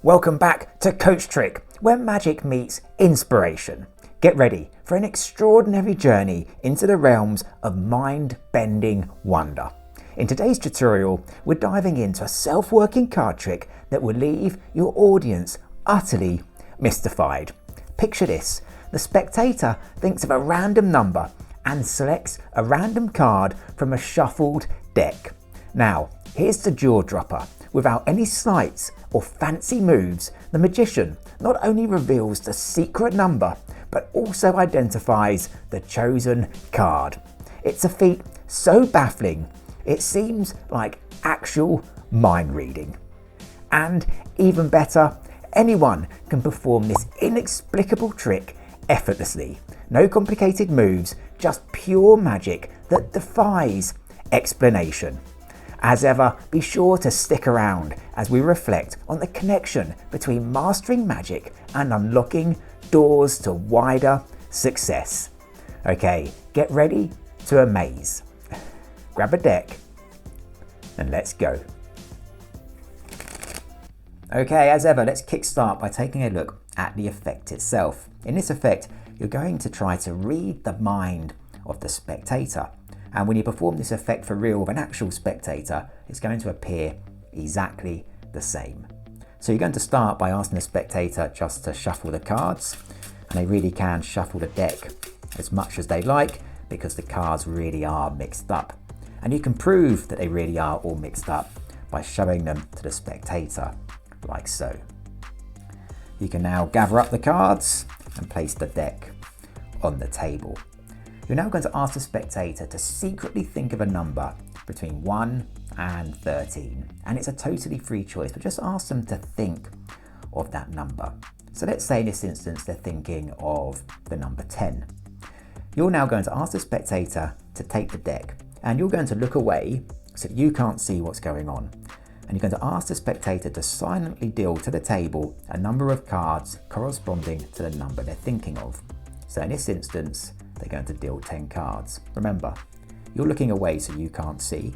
Welcome back to CoachTrick, where magic meets inspiration. Get ready for an extraordinary journey into the realms of mind-bending wonder. In today's tutorial, we're diving into a self-working card trick that will leave your audience utterly mystified. Picture this: the spectator thinks of a random number and selects a random card from a shuffled deck. Now, here's the jaw dropper. Without any sleights or fancy moves, the magician not only reveals the secret number, but also identifies the chosen card. It's a feat so baffling, it seems like actual mind reading. And even better, anyone can perform this inexplicable trick effortlessly. No complicated moves, just pure magic that defies explanation. As ever, be sure to stick around as we reflect on the connection between mastering magic and unlocking doors to wider success. Okay, get ready to amaze. Grab a deck and let's go. Okay, as ever, let's kickstart by taking a look at the effect itself. In this effect, you're going to try to read the mind of the spectator. And when you perform this effect for real with an actual spectator, it's going to appear exactly the same. So you're going to start by asking the spectator just to shuffle the cards, and they really can shuffle the deck as much as they like because the cards really are mixed up. And you can prove that they really are all mixed up by showing them to the spectator, like so. You can now gather up the cards and place the deck on the table. You're now going to ask the spectator to secretly think of a number between 1 and 13. And it's a totally free choice, but just ask them to think of that number. So let's say in this instance, they're thinking of the number 10. You're now going to ask the spectator to take the deck, and you're going to look away so you can't see what's going on. And you're going to ask the spectator to silently deal to the table a number of cards corresponding to the number they're thinking of. So in this instance, they're going to deal 10 cards. Remember, you're looking away so you can't see.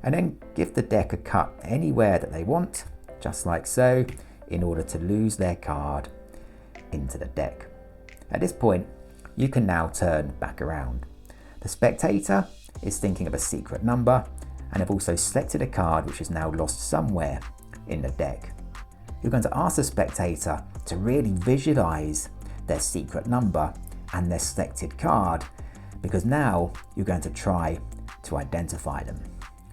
And then give the deck a cut anywhere that they want, just like so, in order to lose their card into the deck. At this point, you can now turn back around. The spectator is thinking of a secret number and have also selected a card which is now lost somewhere in the deck. You're going to ask the spectator to really visualize their secret number and their selected card, because now you're going to try to identify them.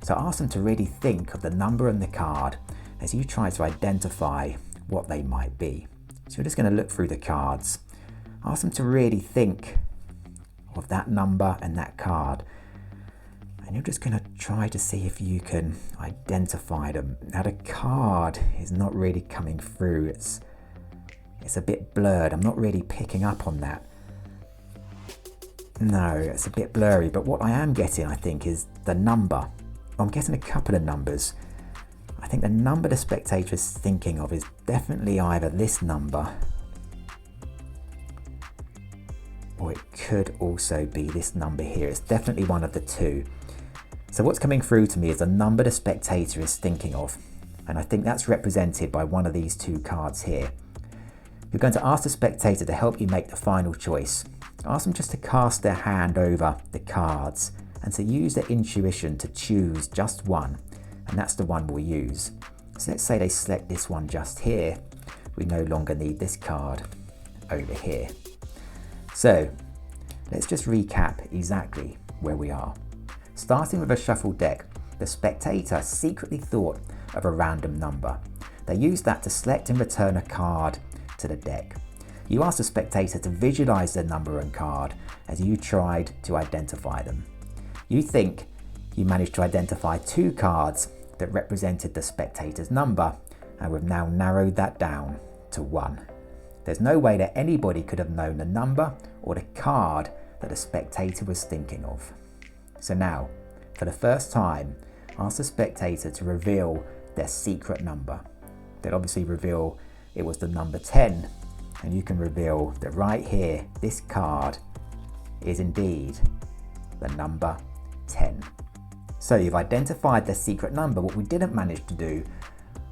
So ask them to really think of the number and the card as you try to identify what they might be. So you're just going to look through the cards. Ask them to really think of that number and that card. And you're just going to try to see if you can identify them. Now the card is not really coming through. It's a bit blurred. I'm not really picking up on that. No, it's a bit blurry. But what I am getting, I think, is the number. I'm getting a couple of numbers. I think the number the spectator is thinking of is definitely either this number, or it could also be this number here. It's definitely one of the two. So what's coming through to me is the number the spectator is thinking of. And I think that's represented by one of these two cards here. You're going to ask the spectator to help you make the final choice. Ask them just to cast their hand over the cards and to use their intuition to choose just one, and that's the one we'll use. So let's say they select this one just here. We no longer need this card over here. So let's just recap exactly where we are. Starting with a shuffled deck, the spectator secretly thought of a random number. They used that to select and return a card to the deck. You asked the spectator to visualize their number and card as you tried to identify them. You think you managed to identify 2 cards that represented the spectator's number, and we've now narrowed that down to 1. There's no way that anybody could have known the number or the card that the spectator was thinking of. So now, for the first time, ask the spectator to reveal their secret number. They'll obviously reveal it was the number 10, and you can reveal that right here, this card is indeed the number 10. So you've identified the secret number. What we didn't manage to do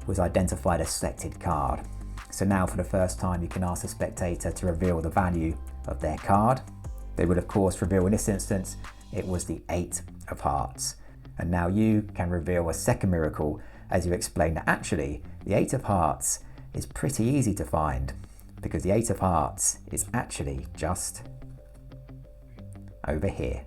was identify the selected card. So now for the first time, you can ask the spectator to reveal the value of their card. They would of course reveal, in this instance, it was the 8 of hearts. And now you can reveal a second miracle as you explain that actually the 8 of hearts is pretty easy to find, because the 8 of hearts is actually just over here.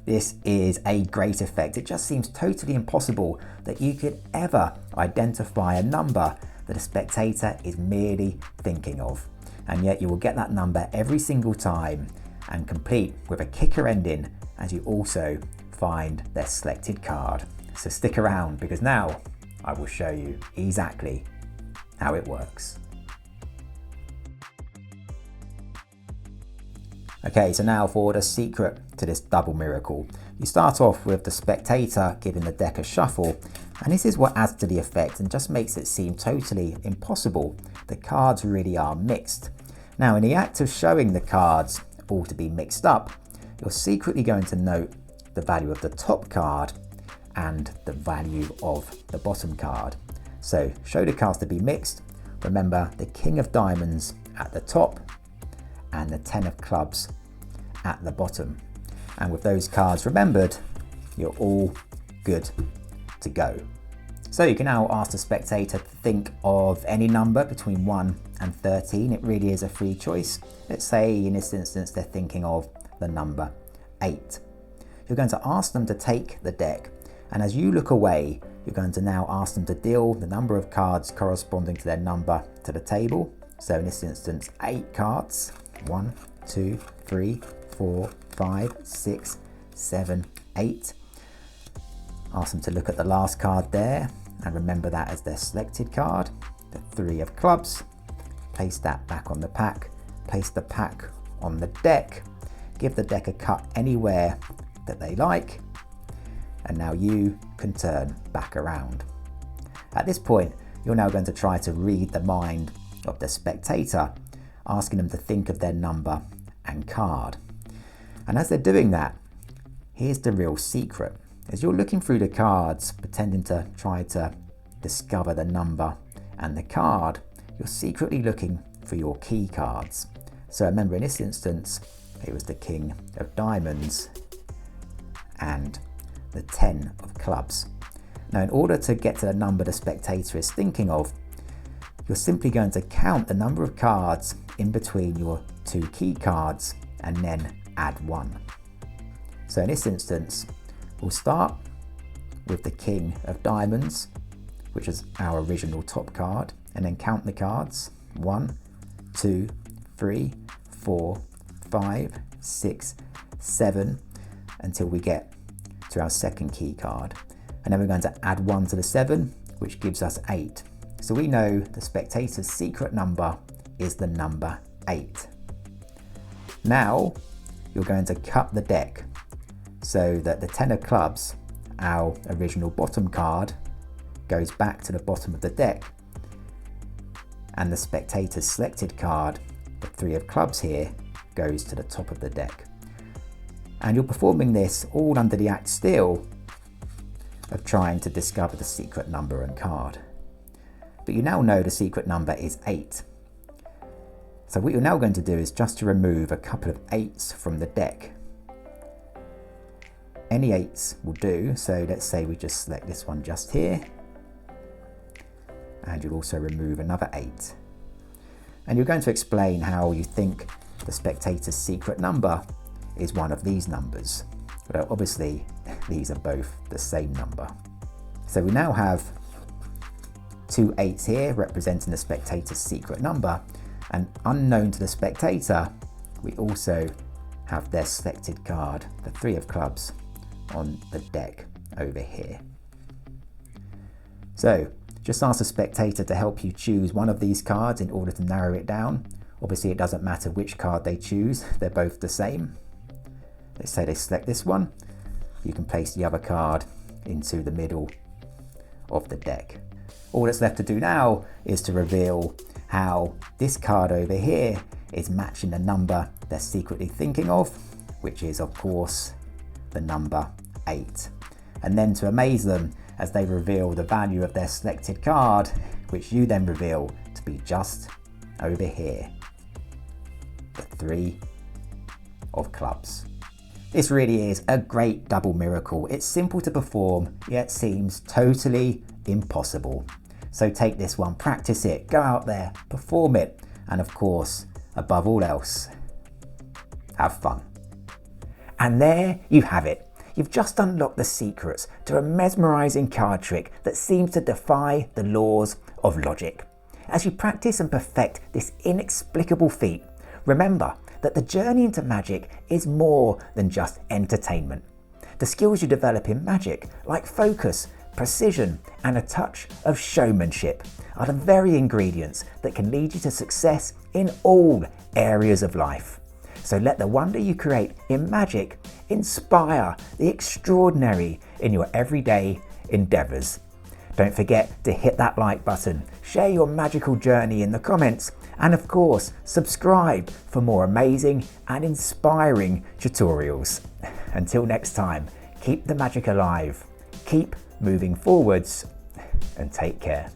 This is a great effect. It just seems totally impossible that you could ever identify a number that a spectator is merely thinking of. And yet you will get that number every single time, and complete with a kicker ending as you also find their selected card. So stick around, because now I will show you exactly how it works. Okay, so now for the secret to this double miracle. You start off with the spectator giving the deck a shuffle, and this is what adds to the effect and just makes it seem totally impossible. The cards really are mixed. Now, in the act of showing the cards all to be mixed up, you're secretly going to note the value of the top card and the value of the bottom card. So show the cards to be mixed. Remember the King of Diamonds at the top and the 10 of clubs at the bottom. And with those cards remembered, you're all good to go. So you can now ask the spectator to think of any number between 1 and 13. It really is a free choice. Let's say in this instance they're thinking of the number 8. You're going to ask them to take the deck, and as you look away, you're going to now ask them to deal the number of cards corresponding to their number to the table. So in this instance, 8 cards. 1, 2, 3, 4, 5, 6, 7, 8. Ask them to look at the last card there and remember that as their selected card, the 3 of clubs. Place that back on the pack, place the pack on the deck, give the deck a cut anywhere that they like, and now you can turn back around. At this point, you're now going to try to read the mind of the spectator, asking them to think of their number and card. And as they're doing that, here's the real secret. As you're looking through the cards, pretending to try to discover the number and the card, you're secretly looking for your key cards. So remember, in this instance, it was the King of Diamonds and the 10 of clubs. Now, in order to get to the number the spectator is thinking of, you're simply going to count the number of cards in between your 2 key cards and then add 1. So in this instance, we'll start with the King of Diamonds, which is our original top card, and then count the cards. 1, 2, 3, 4, 5, 6, 7, until we get to our second key card. And then we're going to add 1 to the 7, which gives us 8. So we know the spectator's secret number is the number 8. Now you're going to cut the deck so that the 10 of clubs, our original bottom card, goes back to the bottom of the deck, and the spectator's selected card, the 3 of clubs here, goes to the top of the deck. And you're performing this all under the act still of trying to discover the secret number and card. But you now know the secret number is 8. So what you're now going to do is just to remove a couple of 8s from the deck. Any 8s will do, so let's say we just select this one just here, and you'll also remove another 8. And you're going to explain how you think the spectator's secret number is one of these numbers. But obviously these are both the same number. So we now have 2 8s here representing the spectator's secret number, and unknown to the spectator, we also have their selected card, the 3 of clubs, on the deck over here. So just ask the spectator to help you choose one of these cards in order to narrow it down. Obviously it doesn't matter which card they choose, they're both the same. Let's say they select this one, you can place the other card into the middle of the deck. All that's left to do now is to reveal how this card over here is matching the number they're secretly thinking of, which is of course the number 8. And then to amaze them as they reveal the value of their selected card, which you then reveal to be just over here, the 3 of clubs. This really is a great double miracle. It's simple to perform, yet seems totally impossible. So take this one, practice it, go out there, perform it, and of course, above all else, have fun. And there you have it. You've just unlocked the secrets to a mesmerizing card trick that seems to defy the laws of logic. As you practice and perfect this inexplicable feat, remember that the journey into magic is more than just entertainment. The skills you develop in magic, like focus, precision, and a touch of showmanship, are the very ingredients that can lead you to success in all areas of life. So let the wonder you create in magic inspire the extraordinary in your everyday endeavors. Don't forget to hit that like button, share your magical journey in the comments, and of course, subscribe for more amazing and inspiring tutorials. Until next time, keep the magic alive, keep moving forwards, and take care.